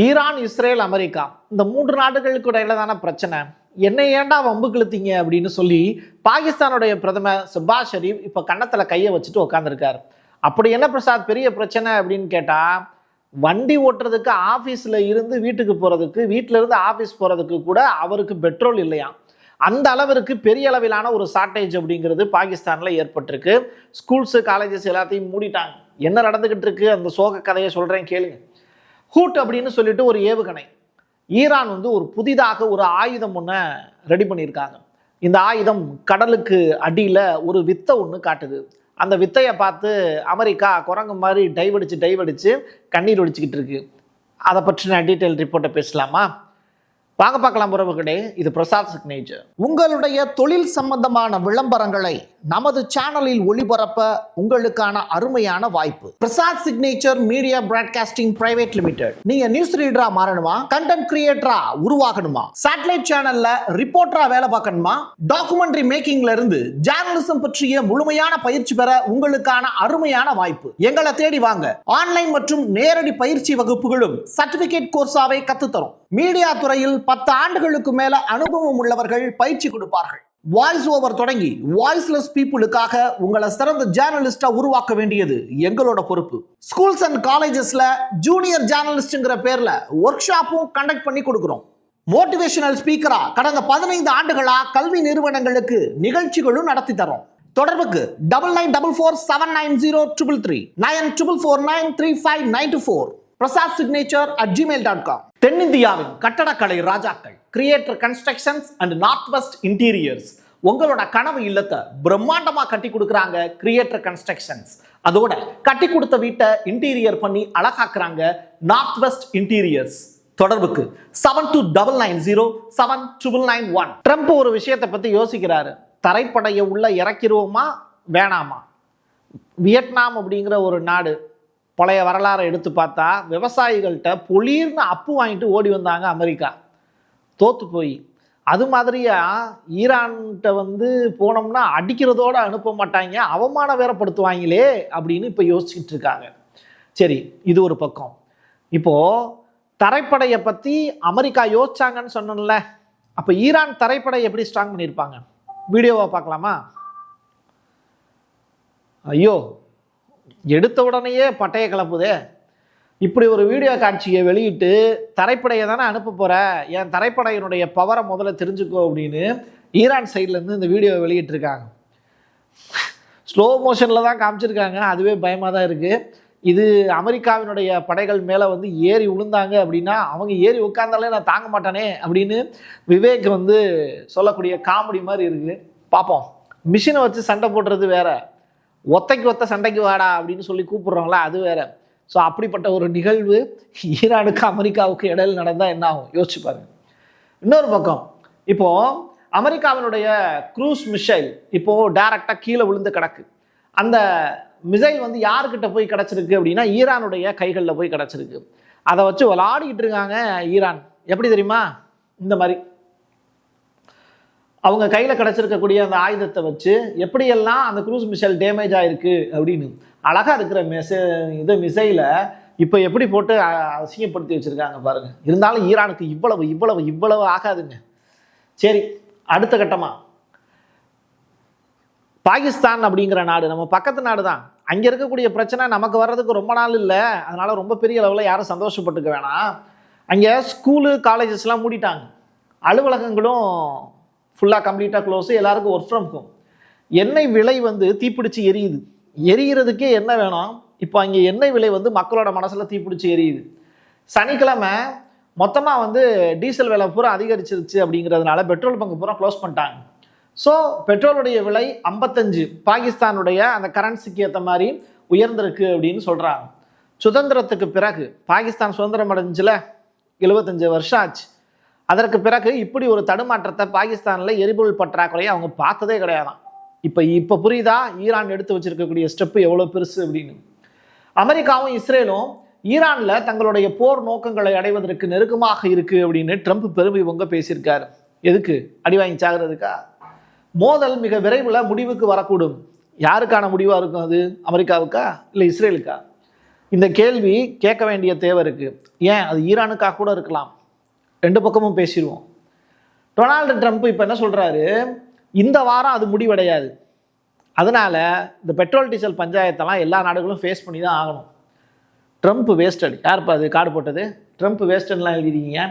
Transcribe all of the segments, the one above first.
Iran, Israel, America இந்த மூன்று நாடுகளுக்கு இடையில தானே பிரச்சனை. என்னை ஏண்டா வம்பு கிழத்தீங்க அப்படின்னு சொல்லி பாகிஸ்தானுடைய பிரதமர் ஷெபாஸ் ஷெரீப் இப்போ கன்னத்துல கையை வச்சுட்டு உட்காந்துருக்காரு. அப்படி என்ன பிரசாத் பெரிய பிரச்சனை அப்படின்னு கேட்டா, வண்டி ஓட்டுறதுக்கு ஆஃபீஸில் இருந்து வீட்டுக்கு போகிறதுக்கு, வீட்டில இருந்து ஆஃபீஸ் போகிறதுக்கு கூட அவருக்கு பெட்ரோல் இல்லையா. அந்த அளவிற்கு பெரிய அளவிலான ஒரு ஷார்ட்டேஜ் அப்படிங்கிறது பாகிஸ்தானில் ஏற்பட்டிருக்கு. ஸ்கூல்ஸு, காலேஜஸ் எல்லாத்தையும் மூடிட்டாங்க. என்ன நடந்துகிட்டு இருக்கு அந்த சோக கதையை சொல்கிறேன் கேளுங்க. ஹூட் அப்படின்னு சொல்லிட்டு ஒரு ஏவுகணை, ஈரான் ஒரு புதிதாக ஒரு ஆயுதம் ஒன்று ரெடி பண்ணியிருக்காங்க. இந்த ஆயுதம் கடலுக்கு அடியில் ஒரு வித்தை ஒன்று காட்டுது. அந்த வித்தையை பார்த்து அமெரிக்கா குரங்கு மாதிரி டைவடிச்சு கண்ணீர் ஒடிச்சுக்கிட்டு இருக்கு. அதை பற்றின டீட்டெயில் ரிப்போர்ட்டை பேசலாமா? வாங்க பார்க்கலாம் உறவுகளே. இது பிரசாத் சிக்னேச்சர். உங்களுடைய தொழில் சம்பந்தமான விளம்பரங்களை நமது சேனலில் ஒளிபரப்ப உங்களுக்கான அருமையான வாய்ப்பு. Prasad signature media broadcasting private limited. நீங்க நியூஸ் ரீடரா மாறணுமா, கண்டென்ட் கிரியேட்டரா உருவாகணுமா, சேட்டலைட் சேனல்ல ரிப்போர்ட்டரா வேலை பார்க்கணுமா, டாக்குமெண்ட்ரி மேக்கிங்ல இருந்து ஜேர்னலிசம் பற்றிய முழுமையான பயிற்சி பெற உங்களுக்கான அருமையான வாய்ப்பு. எங்களை தேடி வாங்க. ஆன்லைன் மற்றும் நேரடி பயிற்சி வகுப்புகளும் சர்டிபிகேட் கோர்ஸாவே கத்துத்தரும். மீடியா துறையில் 10 ஆண்டுகளுக்கு மேல அனுபவம் உள்ளவர்கள் பயிற்சி கொடுப்பார்கள். வாய்ஸ் ஓவர் தொடங்கி வாய்ஸ்லெஸ் பீப்புளுக்காக உங்களை சிறந்த ஜேர்னலிஸ்டா உருவாக்க வேண்டியது எங்களோட பொறுப்பு. ஸ்கூல்ஸ் அண்ட் காலேஜஸ்ல ஜூனியர் ஜேர்னலிஸ்ட்ங்கிற பேர்ல ஒர்க் ஷாப்பும் கண்டக்ட் பண்ணி கொடுக்கிறோம். மோட்டிவேஷனல் ஸ்பீக்கரா கடந்த 15 ஆண்டுகளா கல்வி நிறுவனங்களுக்கு நிகழ்ச்சிகளும் நடத்தி தரோம். தொடர்புக்கு 9944790333 94493594 prasadsignature@gmail.com. தென்னிந்தியாவின் கட்டடக்கலை ராஜாக்கள் creator constructions and north west interiors உங்களோட கனவு இல்லத்தை பிரம்மாண்டமா கட்டி கொடுக்குறாங்க கிரியேட்டர் கன்ஸ்ட்ரக்ஷன்ஸ். அதோட கட்டி கொடுத்த வீட்டை இன்டீரியர் பண்ணி அழகாக்குறாங்க நார்த் வெஸ்ட் இன்டீரியர்ஸ். தொடர்புக்கு 7290799991. ட்ரம்ப் ஒரு விஷயத்தை பத்தி யோசிக்கிறாரு. தரைப்படையை உள்ள இறக்கிடுவோமா வேணாமா? வியட்நாம் அப்படிங்கிற ஒரு நாடு பழைய வரலாறை எடுத்து பார்த்தா விவசாயிகள்கிட்ட பொலிர்னு அப்பு வாங்கிட்டு ஓடி வந்தாங்க அமெரிக்கா, தோத்து போய். அது மாதிரியா ஈரான்கிட்ட போனோம்னா அடிக்கிறதோட அனுப்ப மாட்டாங்க, அவமானம் வேறப்படுத்துவாங்களே அப்படின்னு இப்போ யோசிச்சுட்டு இருக்காங்க. சரி, இது ஒரு பக்கம். இப்போ தரைப்படையை பற்றி அமெரிக்கா யோசிச்சாங்கன்னு சொன்னோம்ல, அப்போ ஈரான் தரைப்படை எப்படி ஸ்ட்ராங் பண்ணியிருப்பாங்க? வீடியோவை பார்க்கலாமா? ஐயோ, எடுத்த உடனேயே பட்டைய கலப்புதே. இப்படி ஒரு வீடியோ காட்சியை வெளியிட்டு தரைப்படையை தானே அனுப்ப போற, என் தரைப்படையினுடைய பவரை முதல்ல தெரிஞ்சுக்கோ அப்படின்னு ஈரான் சைட்லேருந்து இந்த வீடியோவை வெளியிட்டிருக்காங்க. ஸ்லோ மோஷனில் தான் காமிச்சிருக்காங்க. அதுவே பயமாக தான் இருக்குது. இது அமெரிக்காவினுடைய படைகள் மேலே ஏறி விழுந்தாங்க அப்படின்னா அவங்க ஏறி உட்கார்ந்தாலே நான் தாங்க மாட்டானே அப்படின்னு விவேக் சொல்லக்கூடிய காமெடி மாதிரி இருக்குது. பார்ப்போம். மிஷினை வச்சு சண்டை போடுறது வேற, ஒத்தைக்கு ஒத்த சண்டைக்கு வாடா அப்படின்னு சொல்லி கூப்பிடுறோங்களா, அது வேற. ஸோ அப்படிப்பட்ட ஒரு நிகழ்வு ஈரானுக்கு அமெரிக்காவுக்கு இடையில் நடந்தால் என்ன ஆகும் யோசிச்சு பாருங்க. இன்னொரு பக்கம், இப்போ அமெரிக்காவினுடைய க்ரூஸ் மிசைல் இப்போ டைரக்டாக கீழே விழுந்து கிடக்கு. அந்த மிசைல் யாருக்கிட்ட போய் கிடச்சிருக்கு அப்படின்னா ஈரானுடைய கைகளில் போய் கிடச்சிருக்கு. அதை வச்சு விளாடிக்கிட்டு இருக்காங்க ஈரான். எப்படி தெரியுமா? இந்த மாதிரி அவங்க கையில் கிடச்சிருக்கக்கூடிய அந்த ஆயுதத்தை வச்சு எப்படியெல்லாம் அந்த க்ரூஸ் மிசைல் டேமேஜ் ஆகிருக்கு அப்படின்னு அழகாக இருக்கிற மிசைலை இப்போ எப்படி போட்டு அசிங்கப்படுத்தி வச்சுருக்காங்க பாருங்கள். இருந்தாலும் ஈரானுக்கு இவ்வளவு ஆகாதுங்க. சரி, அடுத்த கட்டமாக பாகிஸ்தான் அப்படிங்கிற நாடு நம்ம பக்கத்து நாடு தான். அங்கே இருக்கக்கூடிய பிரச்சனை நமக்கு வர்றதுக்கு ரொம்ப நாள் இல்லை. அதனால் ரொம்ப பெரிய அளவில் யாரும் சந்தோஷப்பட்டுக்க வேணாம். அங்கே ஸ்கூலு, காலேஜஸ்லாம் மூடிட்டாங்க. அலுவலகங்களும் ஃபுல்லாக கம்ப்ளீட்டாக க்ளோஸு. எல்லாருக்கும் ஒர்க் ஃப்ரம் ஹோம். எண்ணெய் விலை தீப்பிடிச்சு எரியுது. எரிகிறதுக்கே என்ன வேணும்? இப்போ அங்கே எண்ணெய் விலை மக்களோட மனசில் தீப்பிடிச்சு எரியுது. சனிக்கிழமை மொத்தமாக டீசல் விலை பூரா அதிகரிச்சிருச்சு அப்படிங்கிறதுனால பெட்ரோல் பங்கு பூரா க்ளோஸ் பண்ணிட்டாங்க. ஸோ பெட்ரோலுடைய விலை 55 பாகிஸ்தானுடைய அந்த கரன்சிக்கு ஏற்ற மாதிரி உயர்ந்திருக்கு அப்படின்னு சொல்கிறாங்க. சுதந்திரத்துக்கு பிறகு பாகிஸ்தான் சுதந்திரம் அடைஞ்சில் 75 வருஷம் ஆச்சு. அதற்கு பிறகு இப்படி ஒரு தடுமாற்றத்தை பாகிஸ்தானில் எரிபொருள் பற்றாக்குறையை அவங்க பார்த்ததே கிடையாதான். இப்போ புரியுதா ஈரான் எடுத்து வச்சிருக்கக்கூடிய ஸ்டெப்பு எவ்வளோ பெருசு அப்படின்னு. அமெரிக்காவும் இஸ்ரேலும் ஈரானில் தங்களுடைய போர் நோக்கங்களை அடைவதற்கு நெருக்கமாக இருக்குது அப்படின்னு ட்ரம்ப் பெருமை பேசியிருக்காரு. எதுக்கு? அடி வாங்கி சாகிறதுக்கா? மோதல் மிக விரைவில் முடிவுக்கு வரக்கூடும். யாருக்கான முடிவாக இருக்கும் அது? அமெரிக்காவுக்கா இல்லை இஸ்ரேலுக்கா? இந்த கேள்வி கேட்க வேண்டிய தேவை இருக்கு. ஏன் அது ஈரானுக்காக கூட இருக்கலாம். ரெண்டு பக்கமும் பேசிடுவோம். டொனால்டு ட்ரம்ப் இப்போ என்ன சொல்றாரு, இந்த வாரம் அது முடிவடையாது, அதனால இந்த பெட்ரோல் டீசல் பஞ்சாயத்தெல்லாம் எல்லா நாடுகளும் ஃபேஸ் பண்ணி தான் ஆகணும். Trump wasted. யாருப்பா அது கார்டு போட்டது? ட்ரம்ப் வேஸ்டட்லாம் எழுதிருக்கீங்க.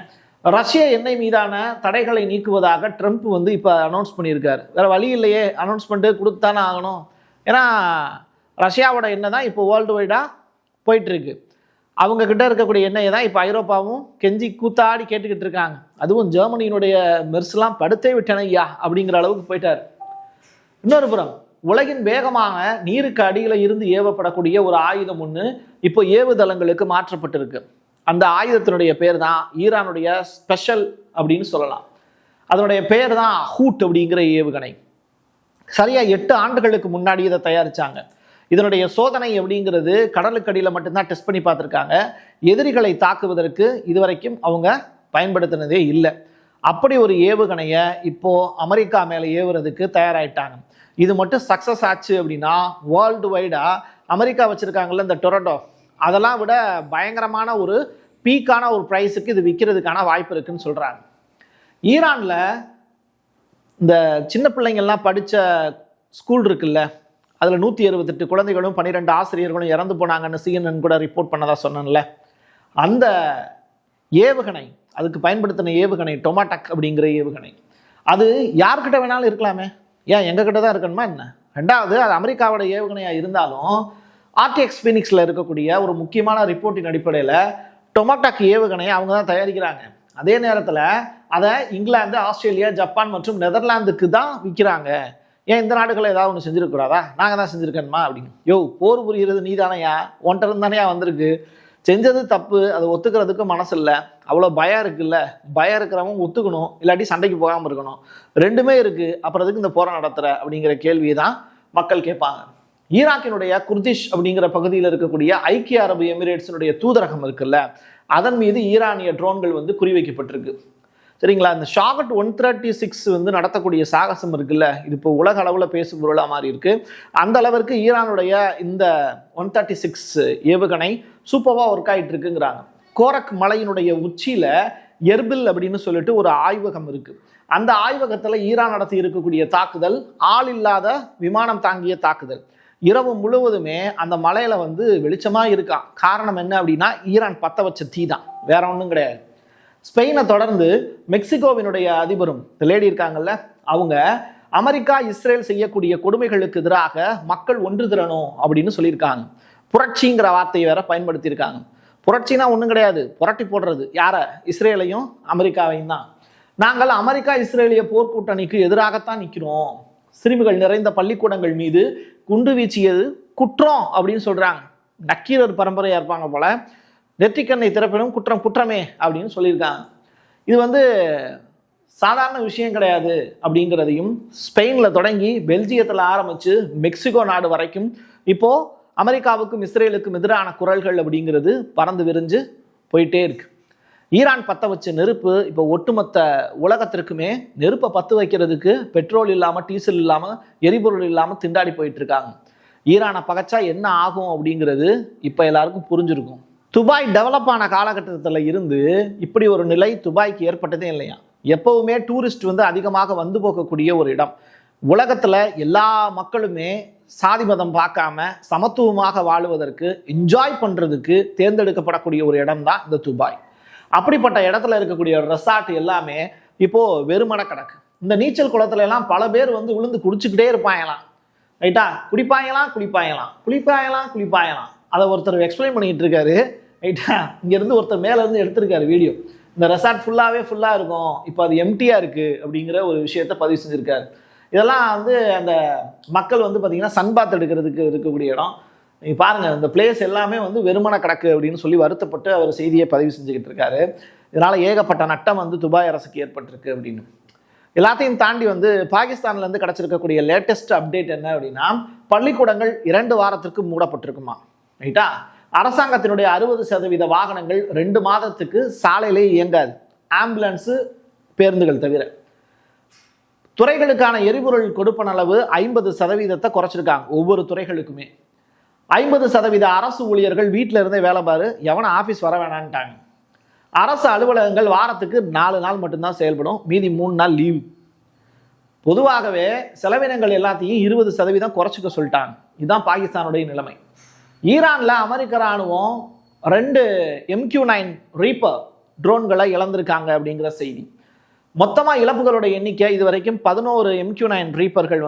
ரஷ்ய எண்ணெய் மீதான தடைகளை நீக்குவதாக ட்ரம்ப் வந்து இப்போ அனௌன்ஸ் பண்ணியிருக்காரு. வேறு வழி இல்லையே, அனௌன்ஸ்மெண்ட்டு கொடுத்தானே ஆகணும். ஏன்னா ரஷ்யாவோட எண்ணெய் தான் இப்போ வேர்ல்டு வைடாக போயிட்டுருக்கு. அவங்கக்கிட்ட இருக்கக்கூடிய எண்ணெயை தான் இப்போ ஐரோப்பாவும் கெஞ்சி கூத்தாடி கேட்டுக்கிட்டு இருக்காங்க. அதுவும் ஜெர்மனியினுடைய மெர்ஸ்லாம் படுத்தே விட்டன ஐயா அப்படிங்கிற அளவுக்கு போயிட்டார். இன்னொரு புறம் உலகின் வேகமாக நீருக்கு அடியில் இருந்து ஏவப்படக்கூடிய ஒரு ஆயுதம் ஒன்று இப்போ ஏவுதளங்களுக்கு மாற்றப்பட்டிருக்கு. அந்த ஆயுதத்தினுடைய பேர் தான் ஈரானுடைய ஸ்பெஷல் அப்படின்னு சொல்லலாம். அதனுடைய பேர் தான் ஹூட் அப்படிங்கிற ஏவுகணை. சரியா 8 ஆண்டுகளுக்கு முன்னாடி இதை தயாரிச்சாங்க. இதனுடைய சோதனை அப்படிங்கிறது கடலுக்கடியில் மட்டும்தான் டெஸ்ட் பண்ணி பார்த்துருக்காங்க. எதிரிகளை தாக்குவதற்கு இதுவரைக்கும் அவங்க பயன்படுத்தினதே இல்லை. அப்படி ஒரு ஏவுகணையை இப்போ அமெரிக்கா மேலே ஏவுறதுக்கு தயாராகிட்டாங்க. இது மட்டும் சக்ஸஸ் ஆச்சு அப்படின்னா வேர்ல்டு வைடாக அமெரிக்கா வச்சுருக்காங்கல்ல இந்த டொரண்டோ, அதெல்லாம் விட பயங்கரமான ஒரு பீக்கான ஒரு ப்ரைஸுக்கு இது விற்கிறதுக்கான வாய்ப்பு இருக்குன்னு சொல்கிறாங்க. ஈரானில் இந்த சின்ன பிள்ளைங்கள்லாம் படித்த ஸ்கூல் இருக்குல்ல, அதில் 168 குழந்தைகளும் 12 ஆசிரியர்களும் இறந்து போனாங்கன்னு CNN கூட ரிப்போர்ட் பண்ணதாக சொன்னேன்ல. அந்த ஏவுகணை, அதுக்கு பயன்படுத்தின ஏவுகணை டொமாட்டக் அப்படிங்கிற ஏவுகணை, அது யார்கிட்ட வேணாலும் இருக்கலாமே, ஏன் எங்ககிட்ட தான் இருக்கணுமா என்ன? ரெண்டாவது, அது அமெரிக்காவோட ஏவுகணையாக இருந்தாலும் RTX ஃபீனிக்ஸில் இருக்கக்கூடிய ஒரு முக்கியமான ரிப்போர்ட்டின் அடிப்படையில் டொமாட்டக் ஏவுகணையை அவங்க தான் தயாரிக்கிறாங்க. அதே நேரத்தில் அதை இங்கிலாந்து, ஆஸ்திரேலியா, ஜப்பான் மற்றும் நெதர்லாந்துக்கு தான் விற்கிறாங்க. ஏன் இந்த நாடுகளை ஏதாவது ஒன்று செஞ்சுருக்கூடாதா? நாங்கள் தான் செஞ்சுருக்கணுமா அப்படின்னு? போர் புரிகிறது நீ தானையா, ஒன்றை தானையா வந்திருக்கு, செஞ்சது தப்பு, அதை ஒத்துக்கிறதுக்கு மனசு இல்லை, அவ்வளோ பயம் இருக்குல்ல, பயம் இருக்கிறவங்க ஒத்துக்கணும், இல்லாட்டி சண்டைக்கு போகாமல் இருக்கணும். ரெண்டுமே இருக்குது, அப்புறம் அதுக்கு இந்த போரை நடத்துகிற அப்படிங்கிற கேள்வியை தான் மக்கள் கேட்பாங்க. ஈராக்கினுடைய குர்திஷ் அப்படிங்கிற பகுதியில் இருக்கக்கூடிய ஐக்கிய அரபு எமிரேட்ஸினுடைய தூதரகம் இருக்குல்ல, அதன் மீது ஈரானிய ட்ரோன்கள் வந்து குறிவைக்கப்பட்டிருக்கு. சரிங்களா? இந்த ஷாகட் 136 வந்து நடத்தக்கூடிய சாகசம் இருக்குல்ல, இது இப்போ உலக அளவில் பேசும் பொருளாக மாறி இருக்கு. அந்த அளவிற்கு ஈரானுடைய இந்த 136 ஏவுகணை சூப்பராக ஒர்க் ஆகிட்டு இருக்குங்கிறாங்க. கோரக் மலையினுடைய உச்சியில் எர்பில் அப்படின்னு சொல்லிட்டு ஒரு ஆய்வகம் இருக்கு. அந்த ஆய்வகத்தில் ஈரான் நடத்தி இருக்கக்கூடிய தாக்குதல் ஆள் இல்லாத விமானம் தாங்கிய தாக்குதல். இரவு முழுவதுமே அந்த மலையில வந்து வெளிச்சமாக இருக்கா. காரணம் என்ன அப்படின்னா ஈரான் பற்ற வச்ச தீ தான், வேற ஒன்றும் கிடையாது. ஸ்பெயினை தொடர்ந்து மெக்சிகோவினுடைய அதிபரும் லேடி இருக்காங்கல்ல, அவங்க அமெரிக்கா இஸ்ரேல் செய்யக்கூடிய கொடுமைகளுக்கு எதிராக மக்கள் ஒன்று திரணும் அப்படின்னு சொல்லியிருக்காங்க. புரட்சிங்கிற வார்த்தையை வேற பயன்படுத்தியிருக்காங்க. புரட்சினா ஒன்றும் கிடையாது, புரட்டி போடுறது. யாரை? இஸ்ரேலையும் அமெரிக்காவையும் தான். நாங்கள் அமெரிக்கா இஸ்ரேலிய போர்க்கூட்டணிக்கு எதிராகத்தான் நிற்கிறோம். சிறுமிகள் நிறைந்த பள்ளிக்கூடங்கள் மீது குண்டு வீச்சியது குற்றம் அப்படின்னு சொல்றாங்க. நக்கீரர் பரம்பரையா இருப்பாங்க போல. நெற்றிக்கண்ணை திறப்பினும் குற்றம் குற்றமே அப்படின்னு சொல்லியிருக்காங்க. இது வந்து சாதாரண விஷயம் கிடையாது அப்படிங்கிறதையும், ஸ்பெயினில் தொடங்கி பெல்ஜியத்தில் ஆரம்பித்து மெக்சிகோ நாடு வரைக்கும் இப்போ அமெரிக்காவுக்கும் இஸ்ரேலுக்கும் எதிரான குரல்கள் அப்படிங்கிறது பறந்து விரிஞ்சு போயிட்டே இருக்கு. ஈரான் பற்ற வச்ச நெருப்பு இப்போ ஒட்டுமொத்த உலகத்திற்குமே நெருப்பை பற்ற வைக்கிறதுக்கு பெட்ரோல் இல்லாமல், டீசல் இல்லாமல், எரிபொருள் இல்லாமல் திண்டாடி போயிட்டு இருக்காங்க. ஈரானை பகைச்சா என்ன ஆகும் அப்படிங்கிறது இப்போ எல்லாருக்கும் புரிஞ்சிருக்கும். துபாய் டெவலப் ஆன காலகட்டத்தில் இருந்து இப்படி ஒரு நிலை துபாய்க்கு ஏற்பட்டதே இல்லையா. எப்பவுமே டூரிஸ்ட் வந்து அதிகமாக வந்து போகக்கூடிய ஒரு இடம். உலகத்தில் எல்லா மக்களுமே சாதி மதம் பார்க்காம சமத்துவமாக வாழுவதற்கு, என்ஜாய் பண்ணுறதுக்கு தேர்ந்தெடுக்கப்படக்கூடிய ஒரு இடம் தான் இந்த துபாய். அப்படிப்பட்ட இடத்துல இருக்கக்கூடிய ரெசார்ட் எல்லாமே இப்போ வெறுமன கிடக்கு. இந்த நீச்சல் குளத்துல எல்லாம் பல பேர் வந்து விழுந்து குடிச்சுக்கிட்டே இருப்பாங்களாம். ரைட்டா? குளிப்பாயலாம். அதை ஒருத்தர் எக்ஸ்பிளைன் பண்ணிட்டு இருக்காரு. ரைட்டா? இங்கேருந்து ஒருத்தர் மேலேருந்து எடுத்திருக்காரு வீடியோ. இந்த ரெசார்ட் ஃபுல்லாக இருக்கும், இப்போ அது எம்டியாக இருக்குது அப்படிங்கிற ஒரு விஷயத்த பதிவு செஞ்சுருக்காரு. இதெல்லாம் வந்து அந்த மக்கள் வந்து பார்த்திங்கன்னா சன்பாத் எடுக்கிறதுக்கு இருக்கக்கூடிய இடம். நீங்கள் பாருங்கள், இந்த பிளேஸ் எல்லாமே வந்து வெறுமன கிடக்கு அப்படின்னு சொல்லி வருத்தப்பட்டு அவர் செய்தியை பதிவு செஞ்சுக்கிட்டு இருக்காரு. இதனால் ஏகப்பட்ட நட்டம் வந்து துபாய் அரசுக்கு ஏற்பட்டிருக்கு அப்படின்னு. எல்லாத்தையும் தாண்டி வந்து பாகிஸ்தான்லேருந்து கிடச்சிருக்கக்கூடிய லேட்டஸ்ட் அப்டேட் என்ன அப்படின்னா, பள்ளிக்கூடங்கள் 2 வாரத்திற்கு மூடப்பட்டிருக்குமா. ரைட்டா? அரசாங்கத்தினுடைய 60% வாகனங்கள் 2 மாதத்துக்கு சாலையிலே இயங்காது, ஆம்புலன்ஸு, பேருந்துகள் தவிர. துறைகளுக்கான எரிபொருள் கொடுப்பன அளவு 50% குறைச்சிருக்காங்க ஒவ்வொரு துறைகளுக்குமே. 50% அரசு ஊழியர்கள் வீட்டில இருந்தே வேலை பாரு, எவன ஆபீஸ் வர வேணான்ட்டாங்க. அரசு அலுவலகங்கள் வாரத்துக்கு 4 நாள் மட்டும்தான் செயல்படும், மீதி 3 நாள் லீவ். பொதுவாகவே செலவினங்கள் எல்லாத்தையும் 20% குறைச்சிக்க சொல்லிட்டாங்க. இதுதான் பாகிஸ்தானுடைய நிலைமை. ஈரான்ல அமெரிக்க ராணுவம் 2 MQ-9 ரீப்பர் ட்ரோன்களை இழந்திருக்காங்க அப்படிங்கிற செய்தி. மொத்தமா இழப்புகளுடைய எண்ணிக்கை இதுவரைக்கும் 11 MQ-9 ரீப்பர்கள்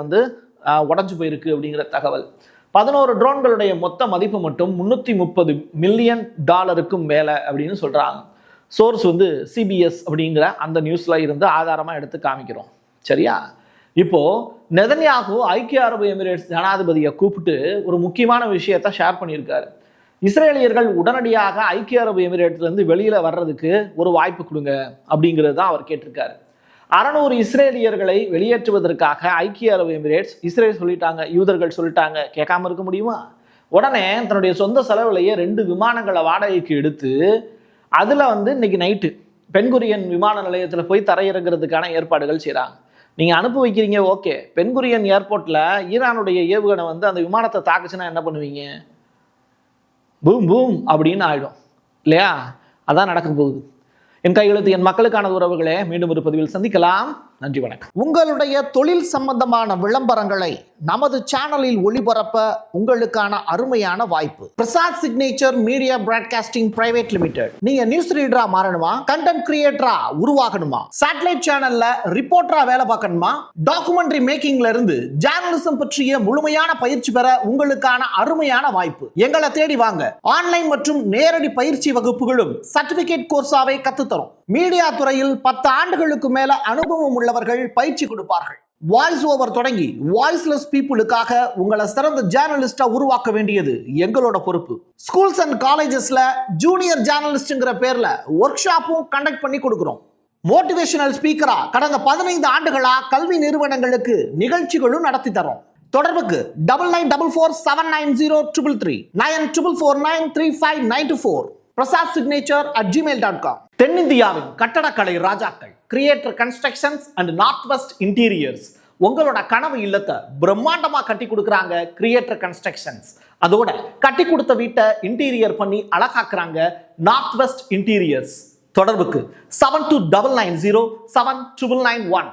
உடஞ்சு போயிருக்கு அப்படிங்கிற தகவல். 11 ட்ரோன்களுடைய மொத்த மதிப்பு மட்டும் $330 மில்லியன் மேல அப்படின்னு சொல்றாங்க. சோர்ஸ் CBS அப்படிங்கிற அந்த நியூஸ்ல இருந்து ஆதாரமா எடுத்து காமிக்கிறோம். சரியா? இப்போ நெதன்யாகு ஐக்கிய அரபு எமிரேட்ஸ் ஜனாதிபதியை கூப்பிட்டு ஒரு முக்கியமான விஷயத்தை ஷேர் பண்ணியிருக்காரு. இஸ்ரேலியர்கள் உடனடியாக ஐக்கிய அரபு எமிரேட்ஸ்ல இருந்து வெளியில வர்றதுக்கு ஒரு வாய்ப்பு கொடுங்க அப்படிங்கிறது தான் அவர் கேட்டிருக்காரு. 600 இஸ்ரேலியர்களை வெளியேற்றுவதற்காக ஐக்கிய அரபு எமிரேட்ஸ் இஸ்ரேல் சொல்லிட்டாங்க, யூதர்கள் சொல்லிட்டாங்க, கேட்காம இருக்க முடியுமா? உடனே தன்னுடைய சொந்த செலவுலையே 2 விமானங்களை வாடகைக்கு எடுத்து அதுல இன்னைக்கு நைட்டு பென்குரியன் விமான நிலையத்துல போய் தரையிறங்கிறதுக்கான ஏற்பாடுகள் செய்றாங்க. நீங்க அனுப்பி வைக்கிறீங்க, ஓகே. பென்குரியன் ஏர்போர்ட்ல ஈரானுடைய ஏவுகணை அந்த விமானத்தை தாக்குச்சுன்னா என்ன பண்ணுவீங்க? பூம் பூம் அப்படின்னு ஆயிடும் இல்லையா? அதான் நடக்க போகுது. என் கையெழுத்து என் மக்களுக்கான உறவுகளே, மீண்டும் ஒரு பதிவில் சந்திக்கலாம். நன்றி, வணக்கம். உங்களுடைய தொழில் சம்பந்தமான விளம்பரங்களை நமது சேனலில் ஒளிபரப்ப உங்களுக்கான அருமையான வாய்ப்பு. Prasad signature media broadcasting private limited. நீங்க நியூஸ் ரீடரா மாறணுமா? கண்டென்ட் கிரியேட்டரா உருவாகணுமா? சேட்டலைட் சேனல்ல ரிப்போர்ட்டரா வேலை பார்க்கணுமா? டாக்குமெண்ட்ரி மேக்கிங்ல இருந்து ஜேர்னலிசம் பற்றிய முழுமையான பயிற்சி பெற உங்களுக்கான அருமையான வாய்ப்பு. எங்களை தேடி வாங்க. ஆன்லைன் மற்றும் நேரடி பயிற்சி வகுப்புகளும் சர்டிபிகேட் கோர்ஸாவை கத்துத்தரும். மீடியா துறையில் 10 ஆண்டுகளுக்கு மேல அனுபவம் உள்ளவர்கள் பயிற்சி கொடுப்பார்கள். வாய்ஸ் ஓவர் தொடங்கி வாய்ஸ்லெஸ் பீப்புளுக்காக உங்களை சிறந்த ஜேர்னலிஸ்டா உருவாக்க வேண்டியது எங்களோட பொறுப்பு. ஸ்கூல்ஸ் அண்ட் காலேஜஸ்ல ஜூனியர் ஜேர்னலிஸ்ட்ங்கிற பேர்ல ஒர்க் ஷாப்பும் கண்டக்ட் பண்ணி கொடுக்கிறோம். மோட்டிவேஷனல் ஸ்பீக்கரா கடந்த 15 ஆண்டுகளா கல்வி நிறுவனங்களுக்கு நிகழ்ச்சிகளும் நடத்தி தரோம். தொடர்புக்கு 9944790333 94493594 prasadsignature@gmail.com. தென்னிந்தியாவின் கட்டடக்கலை ராஜாக்கள் creator constructions and north west interiors. உங்களோட கனவு இல்லத்தை பிரம்மாண்டமா கட்டி கொடுக்குறாங்க கிரியேட்டர் கன்ஸ்ட்ரக்ஷன்ஸ். அதோட கட்டி கொடுத்த வீட்டை இன்டீரியர் பண்ணி அழகாக்குறாங்க நார்த் வெஸ்ட் இன்டீரியர்ஸ். தொடர்புக்கு 7299079991.